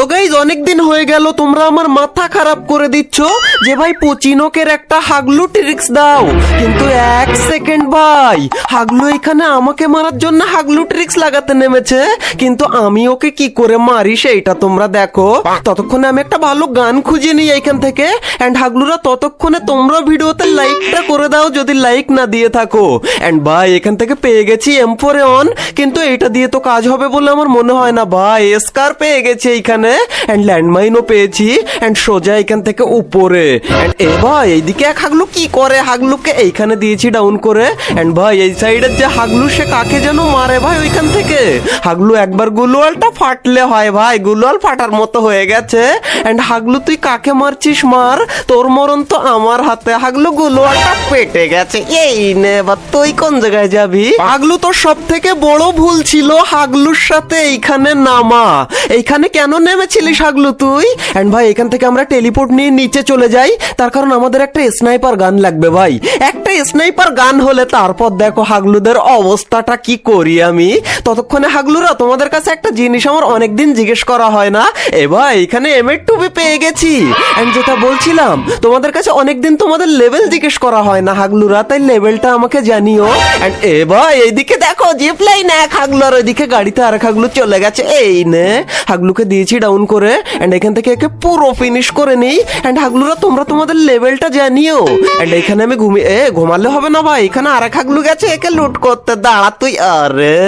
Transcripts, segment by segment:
তো গাইজ অনেকদিন হয়ে গেল তোমরা আমার মাথা খারাপ করে দিচ্ছ যে ভাই পচিনকের একটা হাগলু ট্রিক্স দাও, কিন্তু এক সেকেন্ড ভাই, হাগলু এখানে আমাকে মারার জন্য হাগলু ট্রিক্স লাগাতে নেমেছে, কিন্তু আমি ওকে কি করে মারি সেইটা তোমরা দেখো। ততক্ষণে আমি একটা ভালো গান খুঁজে নিই এখান থেকে। এন্ড হাগলুরা ততক্ষণে তোমরা ভিডিওতে লাইকটা করে দাও যদি লাইক না দিয়ে থাকো। এন্ড ভাই এখান থেকে পেয়ে গেছি M4 অন, কিন্তু এটা দিয়ে তো কাজ হবে বলে আমার মনে হয় না ভাই। এসকার পেয়ে গেছি এইখানে, এন্ড ল্যান্ডমাইনও পেয়েছি, এন্ড সোজা এখান থেকে উপরে। এন্ড এ ভাই এইদিকে এক হাগলু কি করে, হাগলুকে এইখানে দিয়েছি ডাউন করে। এন্ড ভাই এই সাইডের যে হাগলু সে কাকে যেন মারে ভাই ওইখান থেকে। হাগলু একবার গুলোয়ালটা ফাটলে হয় ভাই, গুলোয়াল ফাটার মতো হয়ে গেছে। এন্ড হাগলু তুই কাকে মারছিস মার, তোর মরণ তো আমার হাতে। হাগলু গুলোয়ালটা পেটে গেছে, এই নে বা তুই কোন জায়গায় যাবি। হাগলু তোর সব থেকে বড় ভুল ছিল হাগলুর সাথে এইখানে নামা। এইখানে কেন নেমেছিলিস হাগলু তুই? এন্ড ভাই এখান থেকে আমরা টেলিপোর্ট নিয়ে নিচে চলে যাই, তার কারণ আমাদের একটা স্নাইপার গান লাগবে ভাই। একটা স্নাইপার গান হলে তারপর দেখো হাগলুদের অবস্থাটা কি করি আমি। ততক্ষণে হাগলুরা তোমাদের কাছে একটা জিনিস আমার অনেকদিন জিজ্ঞেস করা হয় না। এ ভাই এখানে M2 পেয়ে গেছি। এন্ড যেটা বলছিলাম তোমাদের কাছে অনেকদিন তোমাদের লেভেল জিজ্ঞেস করা হয় না হাগলুরা, তাই লেভেলটা আমাকে জানিও। এন্ড এ ভাই এইদিকে দেখো জিপ লাইন এক হাগলু, আর ওইদিকে গাড়িতে আর এক হাগলু চলে গেছে। এই নে হাগলুকে দিয়েছি ডাউন করে। এন্ড এখান থেকে একে পুরো ফিনিশ করে নিই। এন্ড হাগলুরা তোমরা তোমাদের লেভেলটা জানিও। এন্ড এখানে আমি ঘুমালে হবে না ভাই, এখানে আর এক হাগলু গেছে একে লুট করতে। দাঁড়া তুই, আরে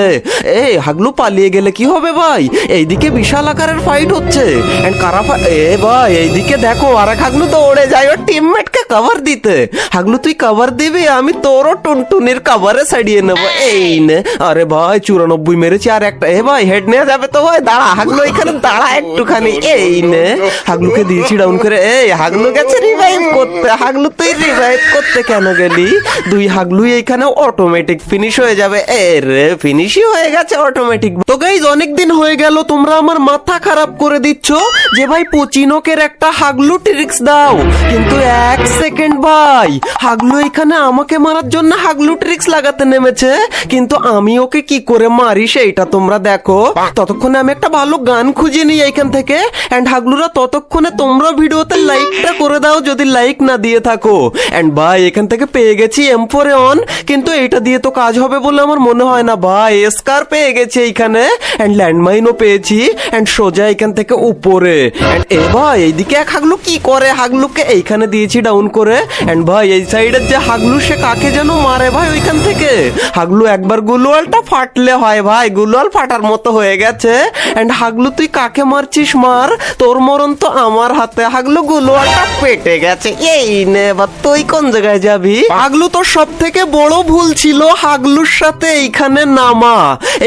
এই হাগলু পালিয়ে গেলে কি হবে ভাই? এইদিকে বিশাল আকারের ফাইট হচ্ছে। এন্ড কারা এ ভাই এইদিকে দেখো আর এক হাগলু তো ওড়ে যায় ওর টিমমেটকে কভার দিতে। হাগলু তুই কভার দিবি, আমি তোরও টুনটুনির কভারে ছাড়িয়ে নেবো। এই নে, আরে ভাই 94 মেরেছি আর একটা। এ ভাই হেড নেওয়া যাবে তো ভাই, দাঁড়া হাগলু এখানে দাঁড়া একটুখানি। এই নে হাগলুকে দিয়েছি ডাউন করে। এই হাগলু গেছে রিভাইভ করতে। হাগলু তুই রিভাইভ করতে কেন গেলি? দুই হাগলু এইখানে অটোমেটিক ফিনিশ হয়ে যাবে। এ রে ফিনিশই হয়ে গেছে অটোমেটিক। তো গাইজ অনেকদিন হয়ে গেল তোমরা আমার মাথা খারাপ করে দিচ্ছ যে ভাই পচিনকের একটা হাগলু ট্রিক্স দাও, কিন্তু এক সেকেন্ড ভাই, হাগলু এখানে আমাকে মারার জন্য হাগলু ট্রিক্স লাগাতে নেমেছে, কিন্তু আমি ওকে কি করে মারি সেইটা তোমরা দেখো। ততক্ষণে আমি একটা ভালো গান খুঁজে নিই এইখান থেকে। এন্ড হাগলুরা ততক্ষণে তোমরা ভিডিওতে লাইকটা করে দাও যদি লাইক না দিয়ে থাকো। এন্ড ভাই এখান থেকে পেয়ে গেছি M4 অন, কিন্তু এটা দিয়ে তো কাজ হবে বলে আমার মনে হয় না ভাই। এসকার পেয়ে গেছি এইখানে, এন্ড ল্যান্ডমাইনও পেয়েছি, এন্ড সোজা এখান থেকে উপরে। এন্ড এ ভাই এইদিকে এক হাগলু কি করে, হাগলুকে এইখানে দিয়েছি ডাউন করে। এন্ড ভাই এই সাইডের যে হাগলু সে কাকে যেন মারে ভাই ওইখান থেকে। হাগলু একবার গুলোয়ালটা ফাটলে হয় ভাই, গুলোয়াল ফাটার মতো হয়ে গেছে। এন্ড হাগলু তুই কাকে মারছিস মার, তোর মরণ তো আমার হাতে। হাগলু গুলোয়ালটা পেটে গেছে, এই নে বা তুই কোন জায়গায় যাবি। হাগলু তোর সব থেকে বড় ভুল ছিল হাগলুর সাথে এইখানে নামা।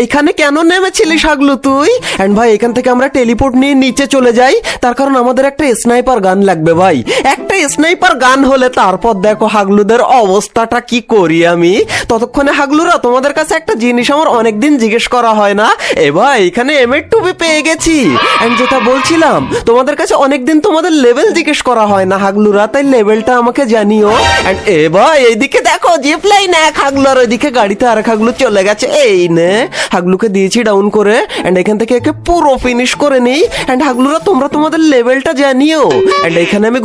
এইখানে কেন নেমেছিলিস হাগলু তুই? এন্ড ভাই এখান থেকে আমরা টেলিপোর্ট নিয়ে নিচে চলে যাই, তার কারণ আমাদের একটা স্নাইপার গান লাগবে ভাই। একটা স্নাইপার গান হলে তারপর দেখো হাগলুদের অবস্থাটা কি করি আমি। ততক্ষণে হাগলুরা তোমাদের কাছে একটা জিনিস আমার অনেকদিন জিজ্ঞেস করা হয় না। এ ভাই এখানে M2 পেয়ে গেছি। এন্ড যেটা বলছিলাম তোমাদের কাছে অনেকদিন তোমাদের লেভেল জিজ্ঞেস করা হয় না হাগলুরা, তাই লেভেলটা আমাকে জানিও। এন্ড এ ভাই এইদিকে দেখো জিপ লাইন এক হাগলু, আর ওইদিকে গাড়িতে আর এক হাগলু চলে গেছে। এই নে হাগলুকে দিয়েছি ডাউন করে। এন্ড এখান থেকে একে পুরো ফিনিশ করে নিই। এন্ড হাগলুরা তোমরা তোমাদের লেভেলটা জানিও। এন্ড এখানে আমি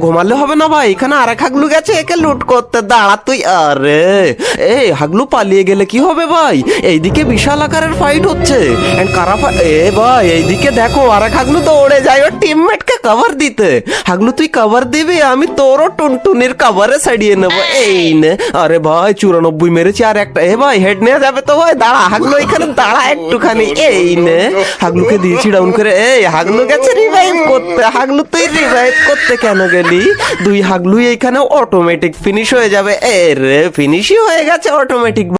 ঘুমালে হবে না ভাই, এখানে আর এক হাগলু গেছে একে লুট করতে। দাঁড়া তুই, আরে এই হাগলু পালিয়ে গেলে কি হবে ভাই? এইদিকে বিশাল আকারের ফাইট হচ্ছে। এন্ড কারা এ ভাই এইদিকে দেখো আর এক হাগলু তো ওড়ে যায় ওর টিমমেটকে কভার দিতে। হাগলু তুই কভার দিবি, আমি তোরও টুনটুনির কভারে ছাড়িয়ে নেবো। এই নে, আরে ভাই 94 মেরেছি আর একটা। এ ভাই হেড নেওয়া যাবে তো ভাই, দাঁড়া হাগলু এখানে দাঁড়া একটুখানি। এই নে হাগলুকে দিয়েছি ডাউন করে। এই হাগলু গেছে রিভাইভ করতে। হাগলু তুই রিভাইভ করতে কেন গেলি? দুই হাগলু এইখানে অটোমেটিক ফিনিশ হয়ে যাবে। এ রে ফিনিশই হয়ে গেছে অটোমেটিক।